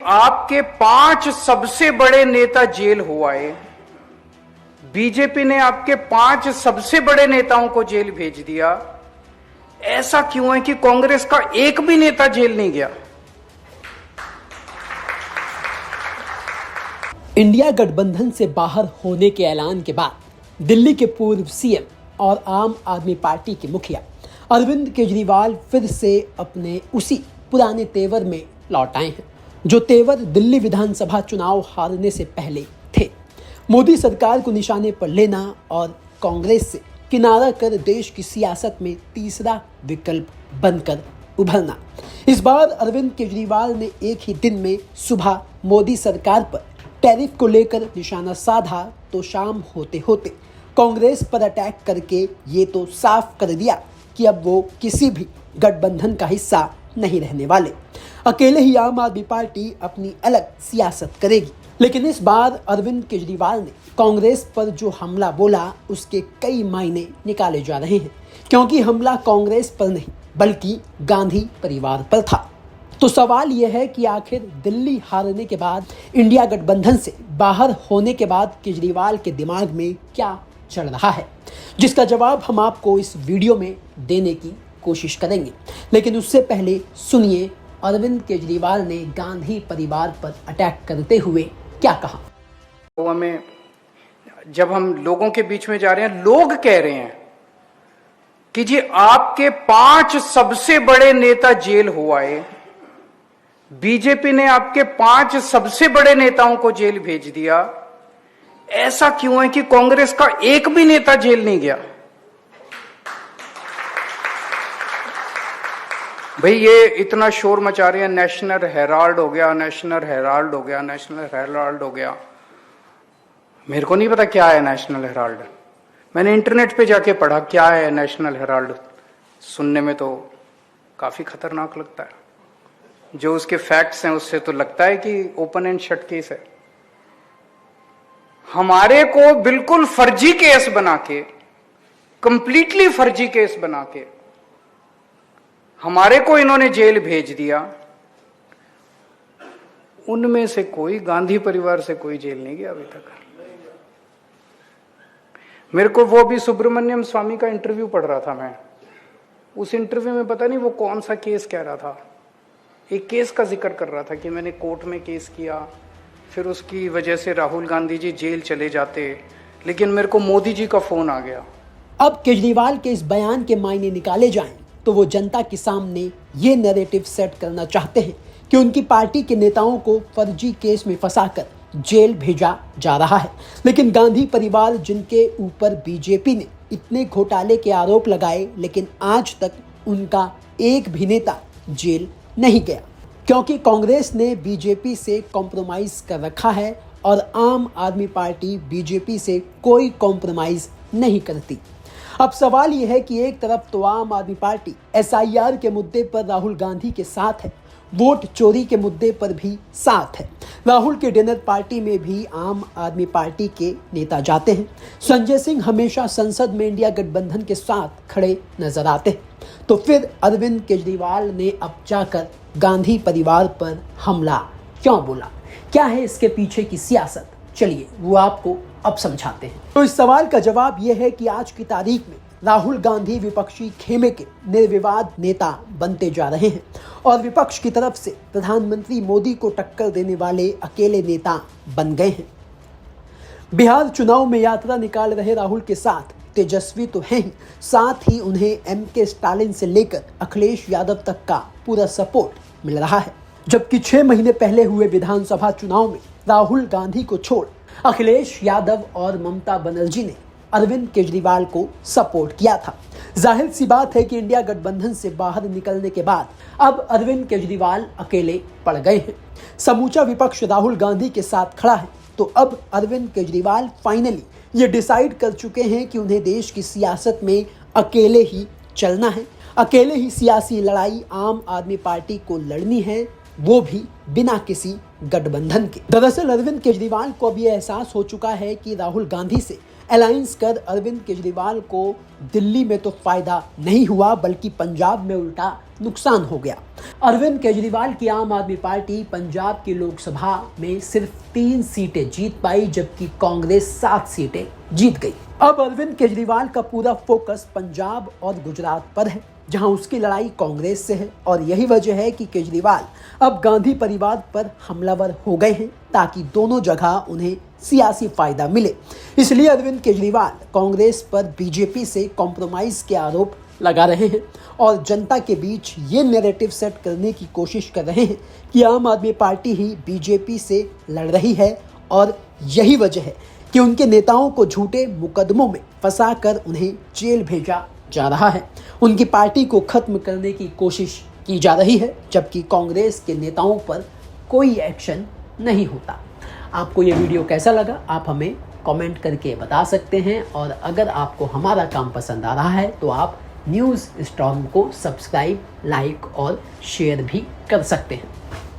आपके 5 सबसे बड़े नेता जेल हो आए। बीजेपी ने आपके 5 सबसे बड़े नेताओं को जेल भेज दिया। ऐसा क्यों है कि कांग्रेस का एक भी नेता जेल नहीं गया? इंडिया गठबंधन से बाहर होने के ऐलान के बाद दिल्ली के पूर्व सीएम और आम आदमी पार्टी के मुखिया अरविंद केजरीवाल फिर से अपने उसी पुराने तेवर में लौट आए हैं, जो तेवर दिल्ली विधानसभा चुनाव हारने से पहले थे। मोदी सरकार को निशाने पर लेना और कांग्रेस से किनारा कर देश की सियासत में तीसरा विकल्प बनकर उभरना। इस बार अरविंद केजरीवाल ने एक ही दिन में सुबह मोदी सरकार पर टैरिफ को लेकर निशाना साधा तो शाम होते होते कांग्रेस पर अटैक करके ये तो साफ कर दिया कि अब वो किसी भी गठबंधन का हिस्सा नहीं रहने वाले। अकेले ही आम आदमी पार्टी अपनी अलग सियासत करेगी। लेकिन इस बार अरविंद केजरीवाल ने कांग्रेस पर जो हमला बोला उसके कई मायने निकाले जा रहे हैं, क्योंकि हमला कांग्रेस पर नहीं बल्कि गांधी परिवार पर था। तो सवाल यह है कि आखिर दिल्ली हारने के बाद, इंडिया गठबंधन से बाहर होने के बाद केजरीवाल के दिमाग में क्या चल रहा है, जिसका जवाब हम आपको इस वीडियो में देने की कोशिश करेंगे। लेकिन उससे पहले सुनिए अरविंद केजरीवाल ने गांधी परिवार पर अटैक करते हुए क्या कहा। तो हमें जब हम लोगों के बीच में जा रहे हैं, लोग कह रहे हैं कि जी आपके 5 सबसे बड़े नेता जेल हो आए। बीजेपी ने आपके 5 सबसे बड़े नेताओं को जेल भेज दिया। ऐसा क्यों है कि कांग्रेस का एक भी नेता जेल नहीं गया? भाई ये इतना शोर मचा रहे हैं, नेशनल हेराल्ड हो गया, नेशनल हेराल्ड हो गया, नेशनल हेराल्ड हो गया। मेरे को नहीं पता क्या है नेशनल हेराल्ड। मैंने इंटरनेट पे जाके पढ़ा क्या है नेशनल हेराल्ड। सुनने में तो काफी खतरनाक लगता है। जो उसके फैक्ट्स हैं उससे तो लगता है कि ओपन एंड शट केस है। हमारे को बिल्कुल फर्जी केस बना के, कंप्लीटली फर्जी केस बना के हमारे को इन्होंने जेल भेज दिया। उनमें से कोई, गांधी परिवार से कोई जेल नहीं गया अभी तक। मेरे को वो भी सुब्रमण्यम स्वामी का इंटरव्यू पढ़ रहा था मैं। उस इंटरव्यू में पता नहीं वो कौन सा केस कह रहा था। एक केस का जिक्र कर रहा था कि मैंने कोर्ट में केस किया, फिर उसकी वजह से राहुल गांधी जी जेल चले जाते, लेकिन मेरे को मोदी जी का फोन आ गया। अब केजरीवाल के इस बयान के मायने निकाले जाएं तो वो जनता के सामने ये नैरेटिव सेट करना चाहते हैं कि उनकी पार्टी के नेताओं को फर्जी केस में फंसाकर जेल भेजा जा रहा है। लेकिन गांधी परिवार, जिनके ऊपर बीजेपी ने इतने घोटाले के आरोप लगाए, लेकिन आज तक उनका एक भी नेता जेल नहीं गया, क्योंकि कांग्रेस ने बीजेपी से कॉम्प्रोमाइज कर रखा है और आम आदमी पार्टी बीजेपी से कोई कॉम्प्रोमाइज नहीं करती। अब सवाल यह है कि एक तरफ तो आम आदमी पार्टी एसआईआर के मुद्दे पर राहुल गांधी के साथ है, वोट चोरी के मुद्दे पर भी साथ है। राहुल के डिनर पार्टी में भी आम आदमी पार्टी के नेता जाते हैं। संजय सिंह हमेशा संसद में इंडिया गठबंधन के साथ खड़े नजर आते हैं। तो फिर अरविंद केजरीवाल ने अब जाकर गांधी परिवार पर हमला क्यों बोला? क्या है इसके पीछे की सियासत? चलिए वो आपको अब समझाते हैं। तो इस सवाल का जवाब यह है कि आज की तारीख में राहुल गांधी विपक्षी खेमे के निर्विवाद नेता बनते जा रहे हैं और विपक्ष की तरफ से प्रधानमंत्री मोदी को टक्कर देने वाले अकेले नेता बन गए हैं। बिहार चुनाव में यात्रा निकाल रहे राहुल के साथ तेजस्वी तो हैं ही, साथ ही उन्हें एमके स्टालिन से लेकर अखिलेश यादव तक का पूरा सपोर्ट मिल रहा है। जबकि 6 महीने पहले हुए विधानसभा चुनाव में राहुल गांधी को छोड़ अखिलेश यादव और ममता बनर्जी ने अरविंद केजरीवाल को सपोर्ट किया था। जाहिर सी बात है कि इंडिया गठबंधन से बाहर निकलने के बाद अब अरविंद केजरीवाल अकेले पड़ गए हैं। समूचा विपक्ष राहुल गांधी के साथ खड़ा है, तो अब अरविंद केजरीवाल फाइनली ये डिसाइड कर चुके हैं कि उन्हें देश की सियासत में अकेले ही चलना है, अकेले ही सियासी लड़ाई आम आदमी पार्टी को लड़नी है, वो भी बिना किसी गठबंधन के। दरअसल अरविंद केजरीवाल को अब ये एहसास हो चुका है कि राहुल गांधी से अलायंस कर अरविंद केजरीवाल को दिल्ली में तो फायदा नहीं हुआ बल्कि पंजाब में उल्टा नुकसान हो गया। अरविंद केजरीवाल की आम आदमी पार्टी पंजाब की लोकसभा में सिर्फ 3 सीटें जीत पाई जबकि कांग्रेस 7 सीटें जीत गई। अब अरविंद केजरीवाल का पूरा फोकस पंजाब और गुजरात पर है जहां उसकी लड़ाई कांग्रेस से है और यही वजह है कि केजरीवाल अब गांधी परिवार पर हमलावर हो गए हैं ताकि दोनों जगह उन्हें सियासी फायदा मिले। इसलिए अरविंद केजरीवाल कांग्रेस पर बीजेपी से कॉम्प्रोमाइज के आरोप लगा रहे हैं और जनता के बीच ये नैरेटिव सेट करने की कोशिश कर रहे हैं कि आम आदमी पार्टी ही बीजेपी से लड़ रही है और यही वजह है कि उनके नेताओं को झूठे मुकदमों में फंसाकर उन्हें जेल भेजा जा रहा है। उनकी पार्टी को खत्म करने की कोशिश की जा रही है जबकि कांग्रेस के नेताओं पर कोई एक्शन नहीं होता। आपको ये वीडियो कैसा लगा आप हमें कमेंट करके बता सकते हैं और अगर आपको हमारा काम पसंद आ रहा है तो आप न्यूज़ स्टॉर्म को सब्सक्राइब, लाइक और शेयर भी कर सकते हैं।